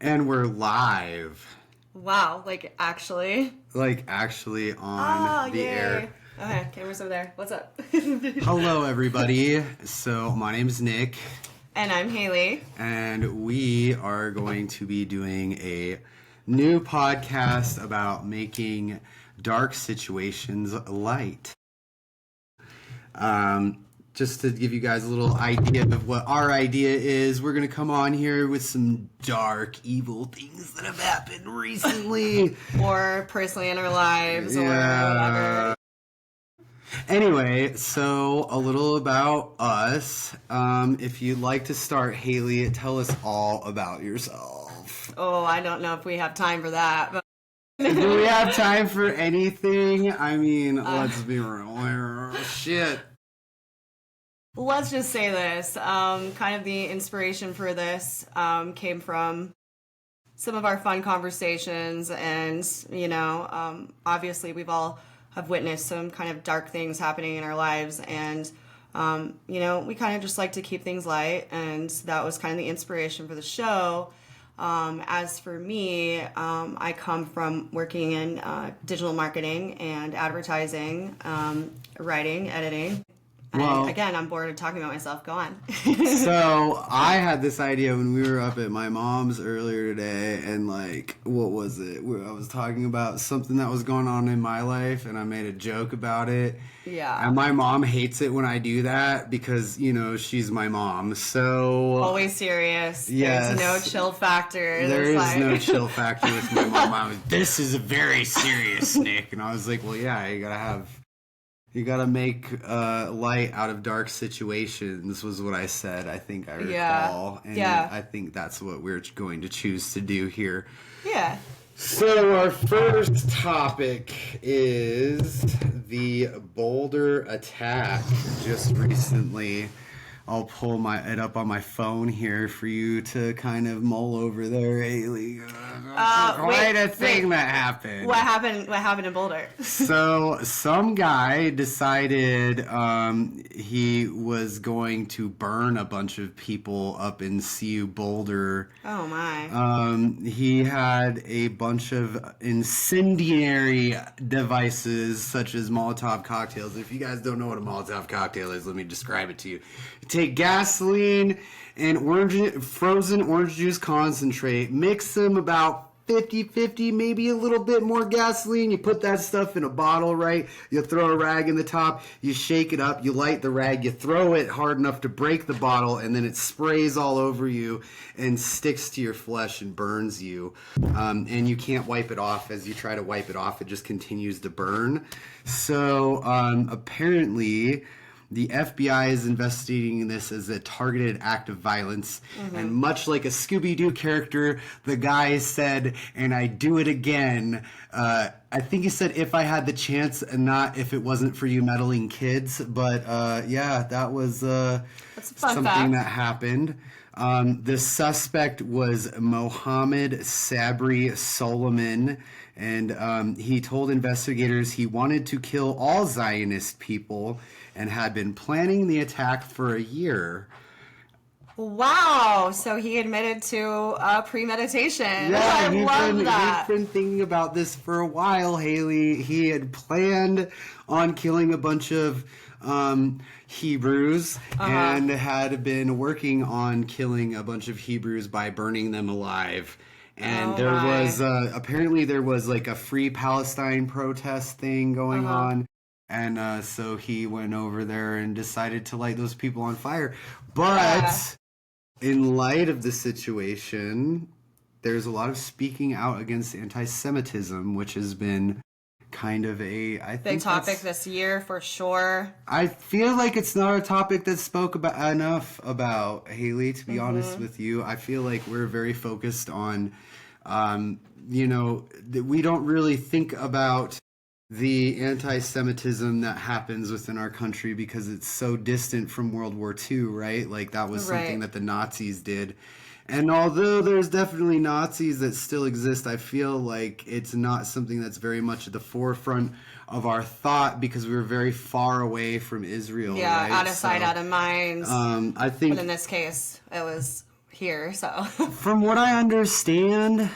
And we're live. Wow, like actually? Like actually on the air. Okay, camera's over there. What's up? Hello, everybody. So my name is Nick. And I'm Haley. And we are going to be doing a new podcast about making dark situations light. Just to give you guys a little idea of what our idea is, we're going to come on here with some dark, evil things that have happened recently. Or personally in our lives, or whatever. Anyway, so a little about us. If you'd like to start, Haley, tell us all about yourself. Oh, I don't know if we have time for that. But... Do we have time for anything? I mean, let's be real here. Shit. Let's just say this. Kind of the inspiration for this came from some of our fun conversations, and, you know, obviously we've all have witnessed some kind of dark things happening in our lives, and, you know, we kind of just like to keep things light, and that was kind of the inspiration for the show. As for me, I come from working in digital marketing and advertising, writing, editing. Well, again, I'm bored of talking about myself. Go on. So I had this idea when we were up at my mom's earlier today, and like, what was it? I was talking about something that was going on in my life, and I made a joke about it. Yeah. And my mom hates it when I do that because, you know, she's my mom. So always serious. Yes. There's no chill factor. There is no chill factor with my mom. I was, this is very serious, Nick. And I was like, well, yeah, you gotta make light out of dark situations, was what I said. I think I recall. And I think that's what we're going to choose to do here. Yeah. So our first topic is the Boulder attack just recently. I'll pull it up on my phone here for you to kind of mull over there, Haley. Quite a thing that happened. What happened in Boulder? So some guy decided he was going to burn a bunch of people up in CU Boulder. Oh my. He had a bunch of incendiary devices such as Molotov cocktails. If you guys don't know what a Molotov cocktail is, let me describe it to you. Take gasoline and frozen orange juice concentrate, mix them about 50-50, maybe a little bit more gasoline. You put that stuff in a bottle, right? You throw a rag in the top, you shake it up, you light the rag, you throw it hard enough to break the bottle, and then it sprays all over you and sticks to your flesh and burns you. And you can't wipe it off. As you try to wipe it off, it just continues to burn. So apparently the FBI is investigating this as a targeted act of violence. Mm-hmm. And much like a Scooby-Doo character, the guy said, and I do it again. I think he said, if I had the chance, and not if it wasn't for you meddling kids. But yeah, that was something that happened. The suspect was Mohammed Sabri Solomon, and he told investigators he wanted to kill all Zionist people and had been planning the attack for a year. Wow, so he admitted to premeditation. Yeah, I love that. He'd been thinking about this for a while, Haley. He had planned on killing a bunch of Hebrews and had been working on killing a bunch of Hebrews by burning them alive. And was apparently there was like a Free Palestine protest thing going on. And so he went over there and decided to light those people on fire. But in light of the situation, there's a lot of speaking out against anti-Semitism, which has been kind of a big topic this year for sure. I feel like it's not a topic that's spoke about enough about, Haley, to be honest with you. I feel like we're very focused on you know, we don't really think about the anti-Semitism that happens within our country because it's so distant from World War II, right? Like that was something that the Nazis did. And although there's definitely Nazis that still exist, I feel like it's not something that's very much at the forefront of our thought because we were very far away from Israel. Yeah, right? out of sight, out of mind. I think. But in this case, it was here, so. From what I understand,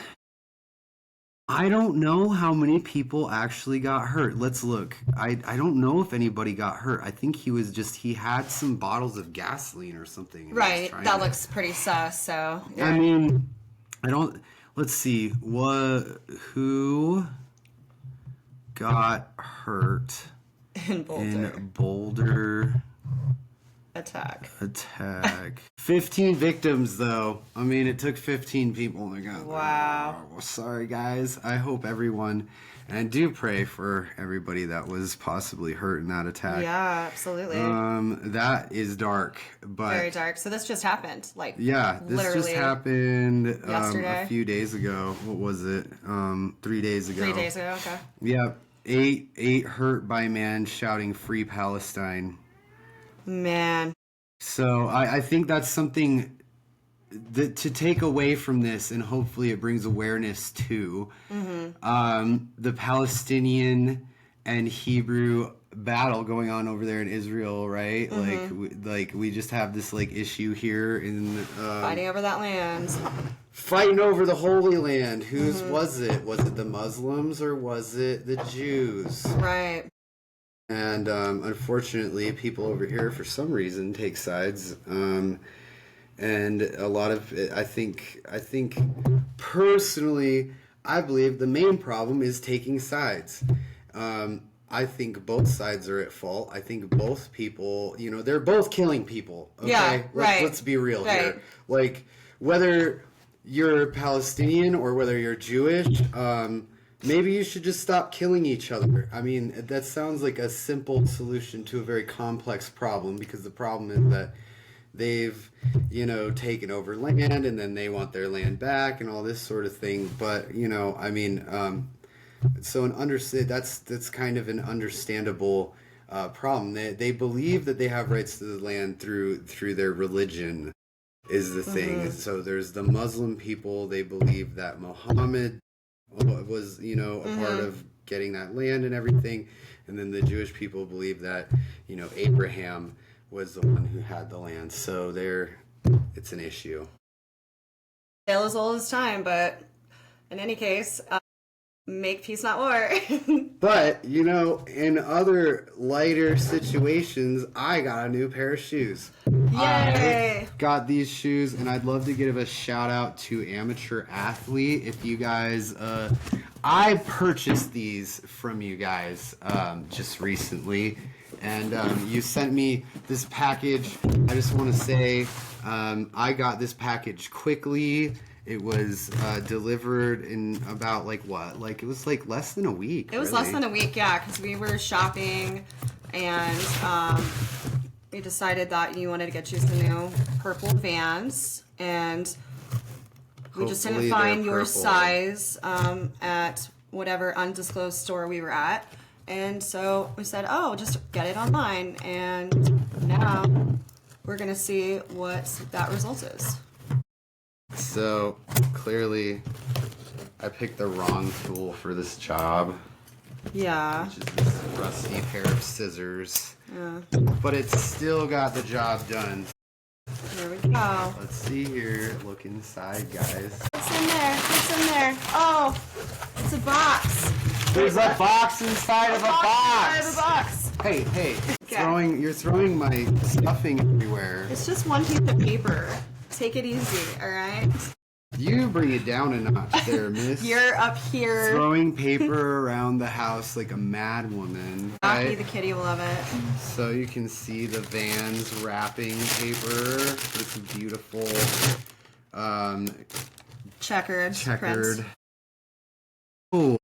I don't know how many people actually got hurt. Let's look. I don't know if anybody got hurt. I think he had some bottles of gasoline or something. And he was Right, trying that to- looks pretty sus, so. I mean, let's see. Who got hurt in Boulder. in Boulder Attack. 15 victims, though. I mean, it took 15 people. Oh my God. Wow. Oh, sorry, guys. I hope everyone, and do pray for everybody that was possibly hurt in that attack. Yeah, absolutely. That is dark, but Very dark. So this just happened, like, yeah, this literally just happened yesterday? a few days ago. What was it? 3 days ago. 3 days ago, okay. Yeah, eight hurt by man shouting "Free Palestine." Man. So I think that's something that to take away from this, and hopefully it brings awareness to the Palestinian and Hebrew battle going on over there in Israel, right? Like we just have this like issue here in Fighting over that land. fighting over the Holy Land. Whose was it? Was it the Muslims or was it the Jews? Right. And unfortunately, people over here, for some reason, take sides. And a lot of it, I think personally, I believe the main problem is taking sides. I think both sides are at fault. I think both people, they're both killing people. Okay? Yeah, right. Let's be real Right. here. Like, whether you're Palestinian or whether you're Jewish, maybe you should just stop killing each other. I mean, that sounds like a simple solution to a very complex problem, because the problem is that they've, taken over land and then they want their land back and all this sort of thing. But, I mean, so that's kind of an understandable problem. They believe that they have rights to the land through their religion is the thing. So there's the Muslim people. They believe that Muhammad was a part of getting that land and everything, and then the Jewish people believe that Abraham was the one who had the land. So it's an issue. Tale as old as time, but in any case, make peace, not war. But in other lighter situations, I got a new pair of shoes. Yay! I got these shoes, and I'd love to give a shout out to Amateur Athlete. If you guys, I purchased these from you guys just recently, and you sent me this package. I just want to say I got this package quickly. It was delivered in about it was less than a week. It was less than a week, yeah, because we were shopping and we decided that you wanted to get you some new purple Vans, and we just didn't Hopefully find they're your purple. size at whatever undisclosed store we were at. And so we said, oh, just get it online. And now we're going to see what that result is. So clearly, I picked the wrong tool for this job, Yeah. which is this rusty pair of scissors. Yeah. But it's still got the job done. There we go. Let's see here. Look inside, guys. What's in there? What's in there? Oh, it's a box. There's a box inside of a I have a box. box. Hey, Okay. you're throwing my stuffing everywhere. It's just one piece of paper. Take it easy, all right? You bring it down a notch there, miss. You're up here. Throwing paper around the house like a mad woman. Rocky Right? the kitty will love it. So you can see the Vans wrapping paper. It's beautiful. Checkered. Checkered. print. Oh,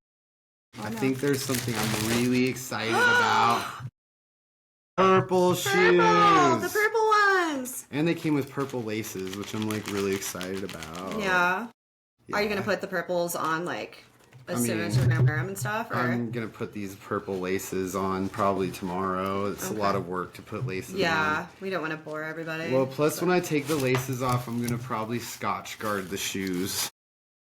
Oh, I no. think there's something I'm really excited about. Purple shoes. Purple! The purple ones! And they came with purple laces, which I'm really excited about. Yeah. Are you Yeah. gonna put the purples on as soon as mean, you're gonna wear them and stuff? Or I'm gonna put these purple laces on probably tomorrow. It's a lot of work to put laces on. yeah, we don't want to bore everybody. Well, plus when I take the laces off, I'm gonna probably Scotch guard the shoes.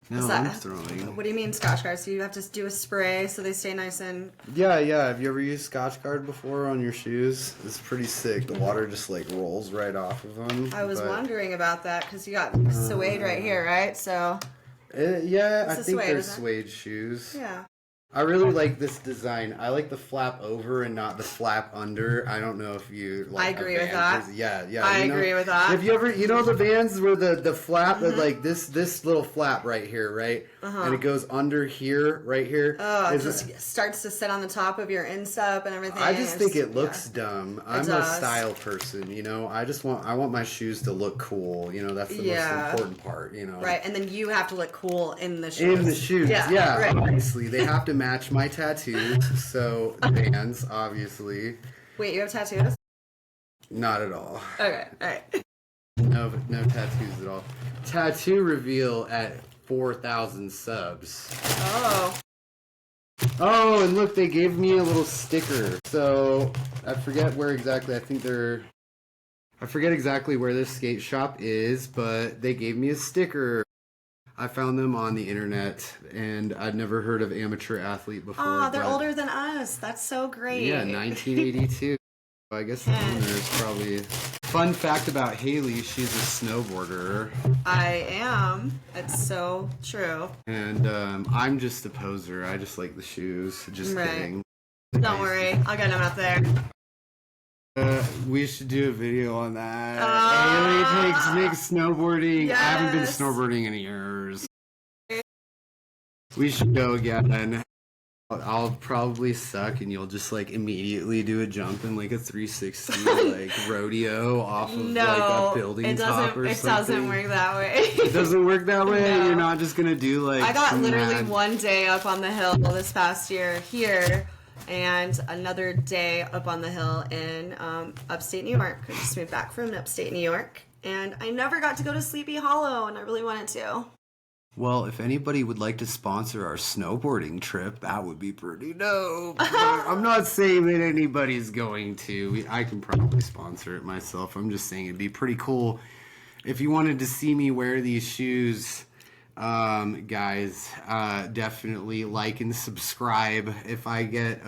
No, Is I'm that- throwing. What do you mean Scotch guards? So you have to do a spray so they stay nice and... Yeah. Have you ever used Scotch Guard before on your shoes? It's pretty sick. The water just like rolls right off of them. I was wondering about that because you got suede right here, right? So... Yeah, I It's a think suede, they're isn't it? suede shoes. Yeah. I really like this design. I like the flap over and not the flap under. I don't know if you like. I agree with that. Yeah. I agree with that. If you ever, the Vans where the flap, like this little flap right here, right, and it goes under here, right here. Oh, it just starts to sit on the top of your instep and everything. I just think it looks dumb. I'm a does. style person, I want my shoes to look cool. That's the most important part. Right, and then you have to look cool in the shoes. In the shoes, yeah. Right. Obviously, they have to match my tattoos. So Vans, obviously, Wait, you have tattoos? not at all. Okay, all right. No tattoos at all. Tattoo reveal at 4,000 subs. Oh. Oh, and look, they gave me a little sticker. So I forget where exactly. I forget exactly where this skate shop is, but they gave me a sticker. I found them on the internet, and I'd never heard of Amateur Athlete before. Oh, they're older than us. That's so great. Yeah, 1982. I guess the owner is probably... Fun fact about Haley, she's a snowboarder. I am. It's so true. And I'm just a poser. I just like the shoes. Just kidding. Don't worry. I'll get them out there. We should do a video on that. Haley makes snowboarding. Yes. I haven't been snowboarding in years. We should go again. I'll probably suck, and you'll just like immediately do a jump in like a 360 like rodeo off of like a building top or something. It doesn't work that way. It doesn't work that way. No. You're not just gonna do like. I got literally one day up on the hill this past year here, and another day up on the hill in upstate New York. I just moved back from upstate New York, and I never got to go to Sleepy Hollow, and I really wanted to. Well, if anybody would like to sponsor our snowboarding trip, that would be pretty dope. I'm not saying that anybody's going to. I can probably sponsor it myself. I'm just saying it'd be pretty cool if you wanted to see me wear these shoes. Guys, definitely like and subscribe. If I get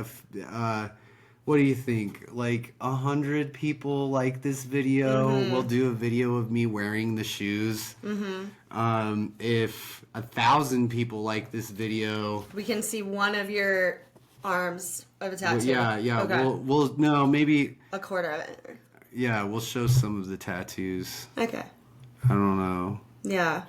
what do you think? Like 100 people like this video, we'll do a video of me wearing the shoes. If 1,000 people like this video, we can see one of your arms of a tattoo. Yeah. Okay. We'll no, maybe a quarter of it. Yeah, we'll show some of the tattoos. Okay. I don't know. Yeah.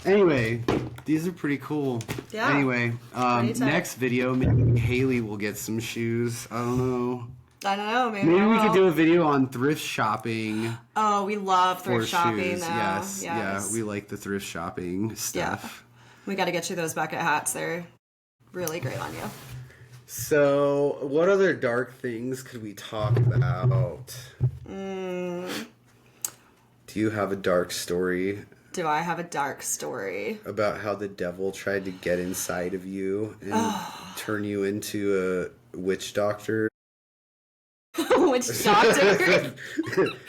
Anyway, these are pretty cool. Yeah. Anyway, next video, maybe Haley will get some shoes. I don't know. Maybe we could do a video on thrift shopping. Oh, we love thrift shopping, shoes. though. Yes. Yeah, we like the thrift shopping stuff. Yeah. We got to get you those bucket hats. They're really great on you. So, what other dark things could we talk about? Do you have a dark story? Do I have a dark story? About how the devil tried to get inside of you and turn you into a witch doctor? Witch doctor?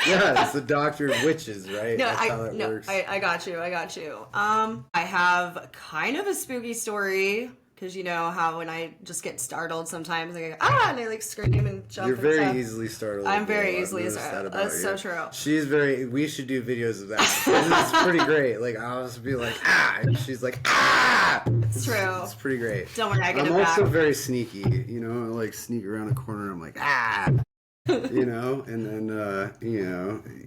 Yeah, it's the doctor of witches, right? No, That's how that works. I got you. I have kind of a spooky story. Because you know how when I just get startled sometimes I go, and I like scream and jump. You're and very stuff. easily startled. I'm very easily startled. That's so true. She's very, we should do videos of that. It's pretty great. Like, I'll just be like, and she's like, It's true. It's pretty great. Don't worry, I get it I'm back. also very sneaky, I like sneak around a corner, I'm like, and then,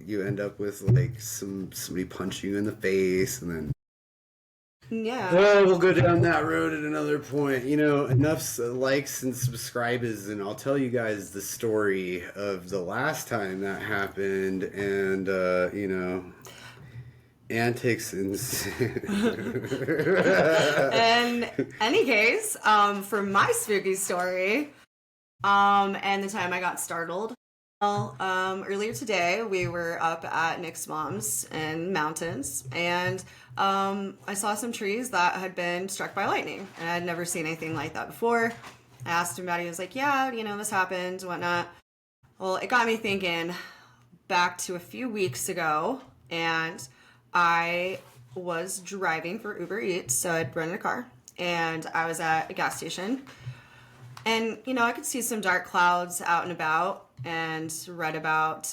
you end up with like somebody punching you in the face, and then yeah. Oh, we'll go down that road at another point. Enough likes and subscribers, and I'll tell you guys the story of the last time that happened, and, antics and... In any case, for my spooky story, and the time I got startled, earlier today, we were up at Nick's mom's in mountains, and I saw some trees that had been struck by lightning, and I had never seen anything like that before. I asked him about it. He was like, yeah, this happened, whatnot. Well, it got me thinking back to a few weeks ago, and I was driving for Uber Eats, so I'd rented a car, and I was at a gas station. And, you know, I could see some dark clouds out and about, and read about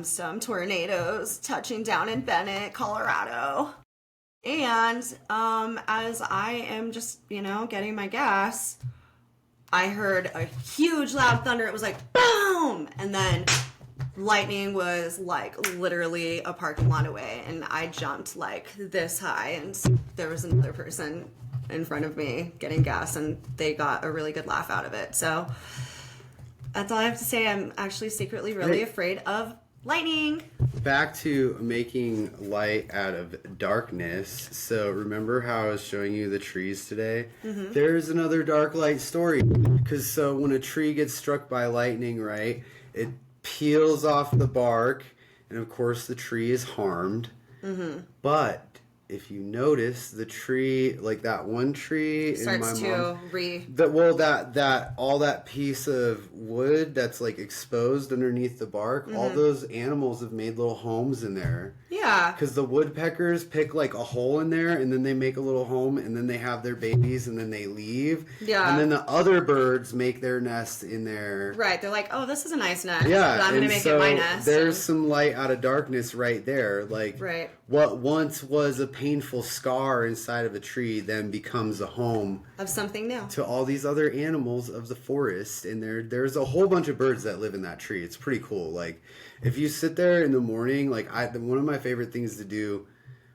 some tornadoes touching down in Bennett, Colorado. And as I am just, you know, getting my gas, I heard a huge loud thunder. It was like, boom! And then lightning was like literally a parking lot away. And I jumped like this high, and there was another person in front of me getting gas, and they got a really good laugh out of it. So that's all I have to say. I'm actually secretly really afraid of lightning. Back to making light out of darkness. So remember how I was showing you the trees today? Mm-hmm. There's another dark light story. Because so when a tree gets struck by lightning, right, it peels off the bark, and of course the tree is harmed. Mm-hmm. But if you notice, the tree, like that one tree starts in my mom, that all that piece of wood that's like exposed underneath the bark, all those animals have made little homes in there. Yeah. Because the woodpeckers pick like a hole in there, and then they make a little home, and then they have their babies, and then they leave. Yeah. And then the other birds make their nest in there. Right. They're like, oh, this is a nice nest. Yeah. But I'm going to make it my nest. There's some light out of darkness right there. Like, right. What once was a painful scar inside of a tree then becomes a home of something new to all these other animals of the forest. And there's a whole bunch of birds that live in that tree. It's pretty cool. Like, if you sit there in the morning, like one of my favorite things to do.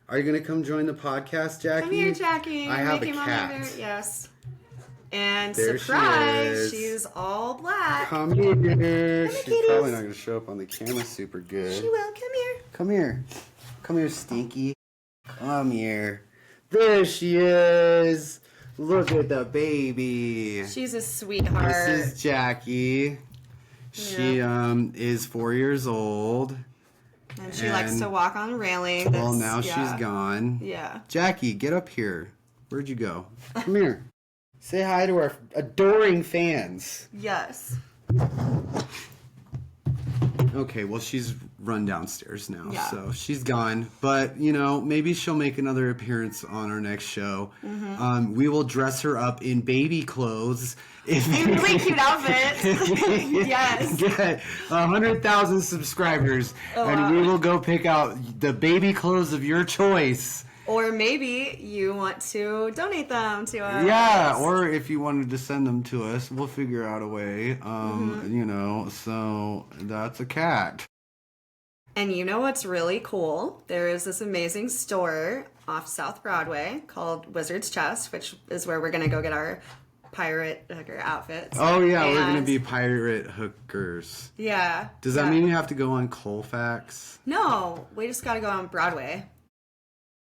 Are you gonna come join the podcast, Jackie? Come here, Jackie. I have a cat. Yes. And there surprise, she's all black. Come here. She's probably not gonna show up on the camera super good. She will. Come here. Come here. Come here, Stinky. Come here. There she is. Look at the baby. She's a sweetheart. This is Jackie. She is 4 years old. And she likes to walk on railings. Well, now she's gone. Yeah. Jackie, get up here. Where'd you go? Come here. Say hi to our adoring fans. Yes. Okay, well, she's run downstairs now, yeah. So she's gone. But, you know, maybe she'll make another appearance on our next show. Mm-hmm. We will dress her up in baby clothes. In really cute outfits. Yes. Get 100,000 subscribers, and we will go pick out the baby clothes of your choice. Or maybe you want to donate them to us. Yeah, or if you wanted to send them to us, we'll figure out a way. You know, so that's a cat. And you know what's really cool? There is this amazing store off South Broadway called Wizard's Chest, which is where we're going to go get our pirate hooker outfits. Oh, yeah, we're going to be pirate hookers. Yeah. Does that mean you have to go on Colfax? No, we just got to go on Broadway.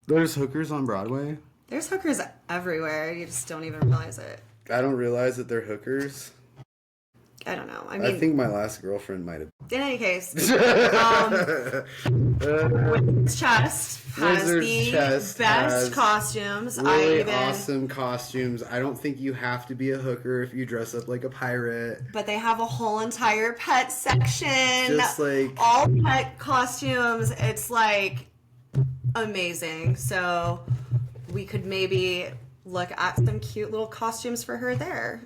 There's hookers on Broadway? There's hookers everywhere. You just don't even realize it. I don't realize that they're hookers. I don't know. I mean, I think my last girlfriend might have. In any case, Wizard's Chest has the best costumes. Really awesome costumes. I don't think you have to be a hooker if you dress up like a pirate. But they have a whole entire pet section. Just like all pet costumes. It's like amazing. So we could maybe look at some cute little costumes for her there.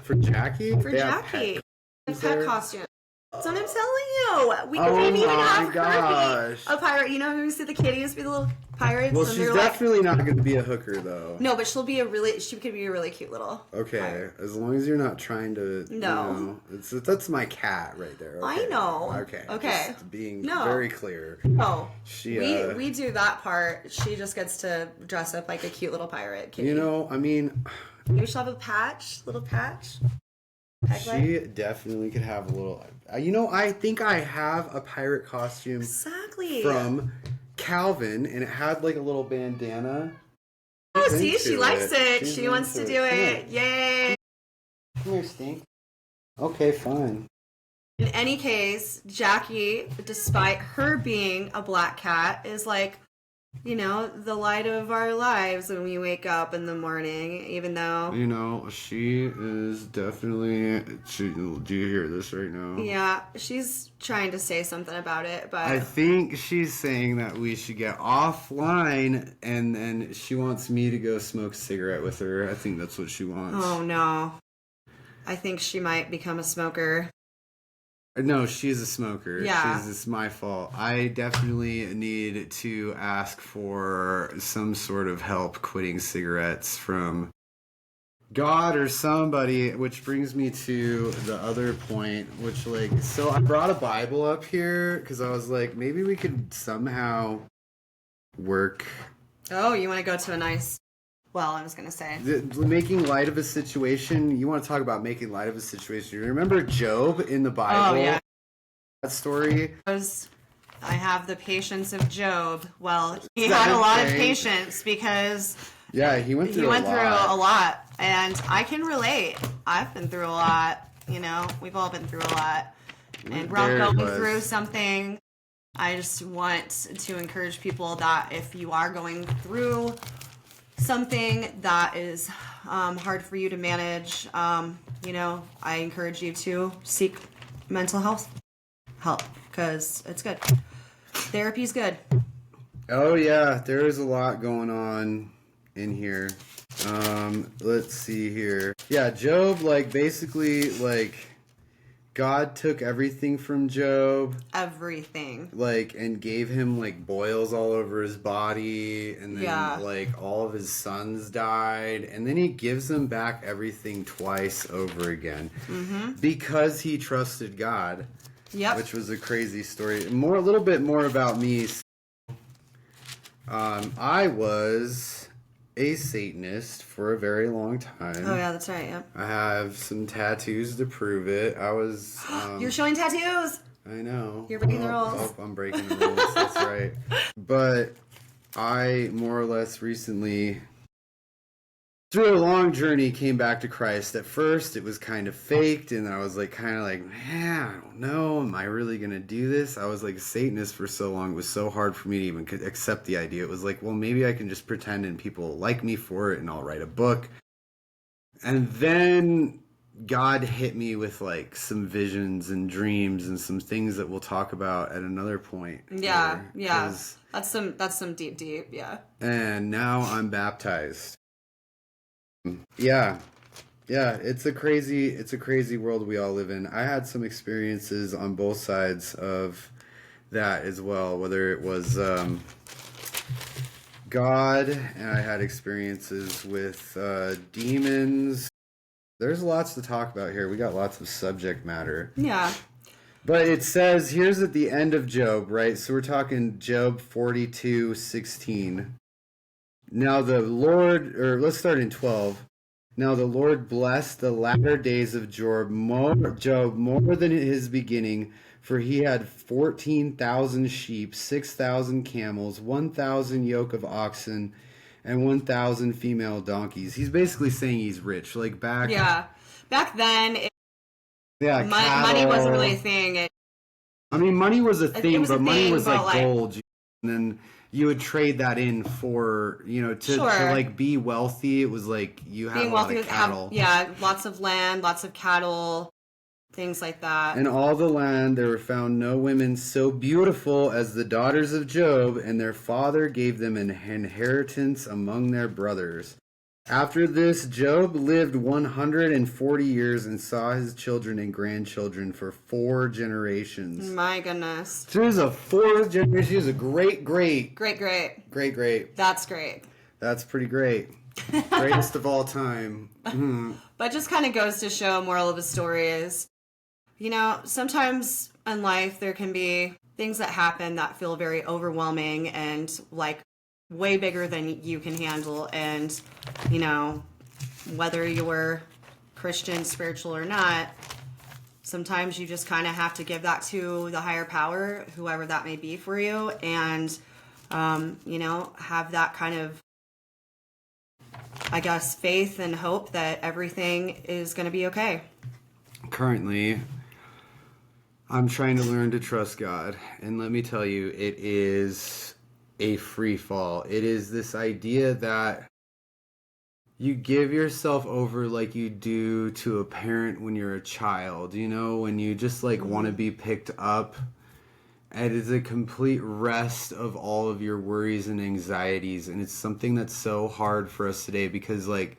For Jackie? For Jackie. Pet costume. That's what I'm telling you. We could maybe even have her be a pirate. You know, we see the kitties be the little pirates. Well, she's definitely not going to be a hooker, though. No, but she could be a really cute little pirate. As long as you're not trying to. No. You know, that's my cat right there. Okay. I know. Okay. Just being very clear. No. We do that part. She just gets to dress up like a cute little pirate kitty. You know, I mean. Maybe she'll have a little patch. She definitely could have a little. You know, I think I have a pirate costume. Exactly. From Calvin, and it had like a little bandana. Oh, see, she likes it. She wants to do it. Yay. Come here, Stink. Okay, fine. In any case, Jackie, despite her being a black cat, is like the light of our lives when we wake up in the morning, even though, She is definitely. Do you hear this right now? yeah, she's trying to say something about it, I but think she's saying that we should get offline, and then she wants me to go smoke a cigarette with her. I think that's what she wants. oh no. I think she might become a smoker. No, she's a smoker. Yeah. It's my fault. I definitely need to ask for some sort of help quitting cigarettes from God or somebody, which brings me to the other point, which, so I brought a Bible up here because I was like, maybe we could somehow work. Oh, you want to go to a nice. Well, I was going to say. Making light of a situation. You want to talk about making light of a situation. You remember Job in the Bible? Oh, yeah. That story? I have the patience of Job. Well, he had a lot of patience because yeah, he went through a lot. And I can relate. I've been through a lot. We've all been through a lot. And we're all going through something. I just want to encourage people that if you are going through something that is hard for you to manage, I encourage you to seek mental health help because it's good. Therapy's good. Oh yeah, there is a lot going on in here. Let's see here. Yeah, Job, basically, God took everything from Job. Everything. And gave him, boils all over his body. And then, all of his sons died. And then he gives them back everything twice over again. Mm-hmm. Because he trusted God. Yep. Which was a crazy story. A little bit more about me. I was a Satanist for a very long time. Oh yeah, that's right. Yeah. I have some tattoos to prove it. I was. You're showing tattoos. I know. You're breaking the rules. Oh, I'm breaking the rules. That's right. But I more or less recently, through a long journey, came back to Christ. At first, it was kind of faked, and I was man, I don't know. Am I really going to do this? I was a Satanist for so long. It was so hard for me to even accept the idea. It was well, maybe I can just pretend and people like me for it, and I'll write a book. And then God hit me with some visions and dreams and some things that we'll talk about at another point. Yeah, yeah. That's some deep, yeah. And now I'm baptized. Yeah, it's a crazy world we all live in. I had some experiences on both sides of that as well, whether it was God, and I had experiences with demons. There's lots to talk about here. We got lots of subject matter. Yeah. But it says, here's at the end of Job, right? So we're talking Job 42:16. Now the Lord, or let's start in 12. Now the Lord blessed the latter days of Job more than his beginning, for he had 14,000 sheep, 6,000 camels, 1,000 yoke of oxen, and 1,000 female donkeys. He's basically saying he's rich. Back. Yeah. Back then, money wasn't really a thing. Money was a thing, but money was gold. And then you would trade that in for, to be wealthy. It was you had a lot of cattle. Lots of land, lots of cattle, things like that. In all the land there were found no women so beautiful as the daughters of Job, and their father gave them an inheritance among their brothers. After this, Job lived 140 years and saw his children and grandchildren for 4 generations. My goodness. So there's a 4th generation. He was a great. That's great. That's pretty great. Greatest of all time. Mm-hmm. But just kind of goes to show, moral of the story is, sometimes in life there can be things that happen that feel very overwhelming and way bigger than you can handle. And, whether you're Christian, spiritual or not, sometimes you just kind of have to give that to the higher power, whoever that may be for you. And, have that kind of, I guess, faith and hope that everything is going to be okay. Currently, I'm trying to learn to trust God. And let me tell you, it is a free fall. It is this idea that you give yourself over like you do to a parent when you're a child, you know, when you just like want to be picked up. And it's a complete rest of all of your worries and anxieties. And it's something that's so hard for us today because, like,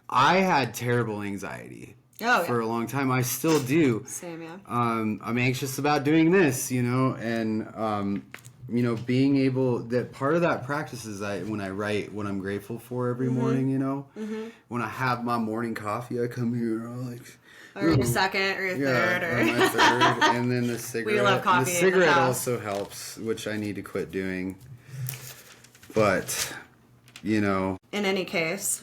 I had terrible anxiety for a long time. I still do. Same, yeah. I'm anxious about doing this, you know, and you know, being able that part of that practice is when I write what I'm grateful for every morning, you know, when I have my morning coffee, I come here or your second or your third or my third, and then the cigarette. We love coffee. The cigarette also helps, which I need to quit doing. But you know, in any case,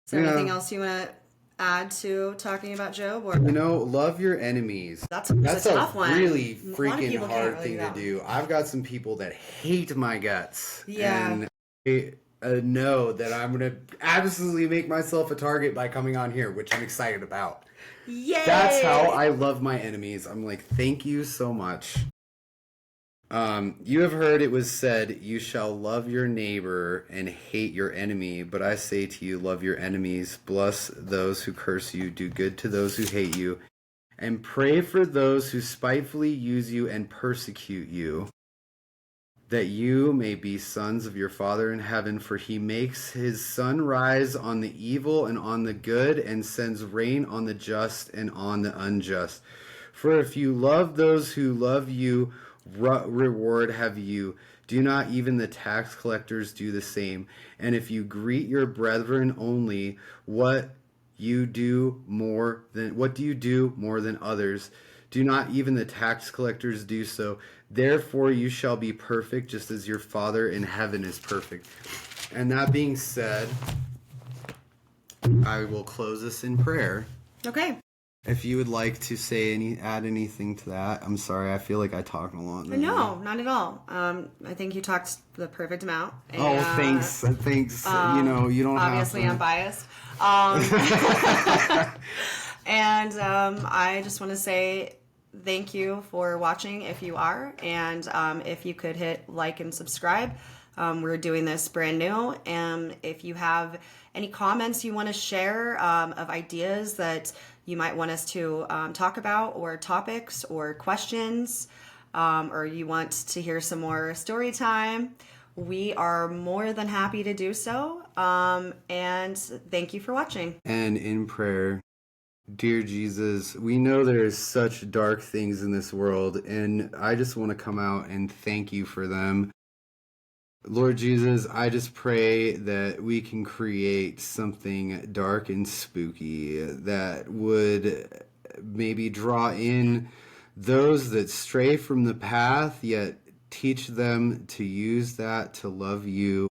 is there anything else you want to add to talking about Job? Or you know, love your enemies. That's a tough one. Really freaking hard thing to do. I've got some people that hate my guts. Yeah. And they know that I'm going to absolutely make myself a target by coming on here, which I'm excited about. Yay! That's how I love my enemies. I'm like, thank you so much. You have heard it was said, you shall love your neighbor and hate your enemy. But I say to you, love your enemies, bless those who curse you, do good to those who hate you, and pray for those who spitefully use you and persecute you, that you may be sons of your Father in heaven. For he makes his sun rise on the evil and on the good, and sends rain on the just and on the unjust. For if you love those who love you, reward have you. Do not even the tax collectors do the same? And if you greet your brethren only, what do you do more than others? Do not even the tax collectors do so? Therefore you shall be perfect, just as your Father in heaven is perfect. And that being said, I will close this in prayer. Okay. If you would like to add anything to that, I'm sorry. I feel like I talked a lot. No, not at all. I think you talked the perfect amount. And, thanks. You know, you don't obviously have to. I'm biased. And I just want to say thank you for watching if you are. And if you could hit like and subscribe. We're doing this brand new. And if you have any comments you want to share of ideas that you might want us to talk about, or topics or questions, or you want to hear some more story time, we are more than happy to do so. And thank you for watching. And in prayer, dear Jesus, we know there's such dark things in this world, and I just want to come out and thank you for them. Lord Jesus, I just pray that we can create something dark and spooky that would maybe draw in those that stray from the path, yet teach them to use that to love you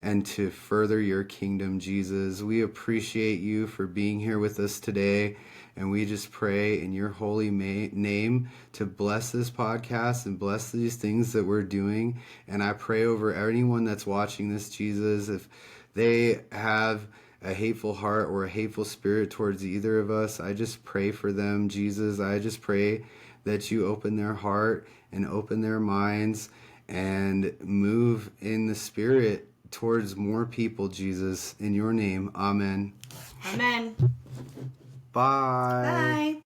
and to further your kingdom, Jesus. We appreciate you for being here with us today. And we just pray in your holy name to bless this podcast and bless these things that we're doing. And I pray over anyone that's watching this, Jesus, if they have a hateful heart or a hateful spirit towards either of us, I just pray for them, Jesus. I just pray that you open their heart and open their minds and move in the spirit towards more people, Jesus. In your name, amen. Amen. Bye. Bye.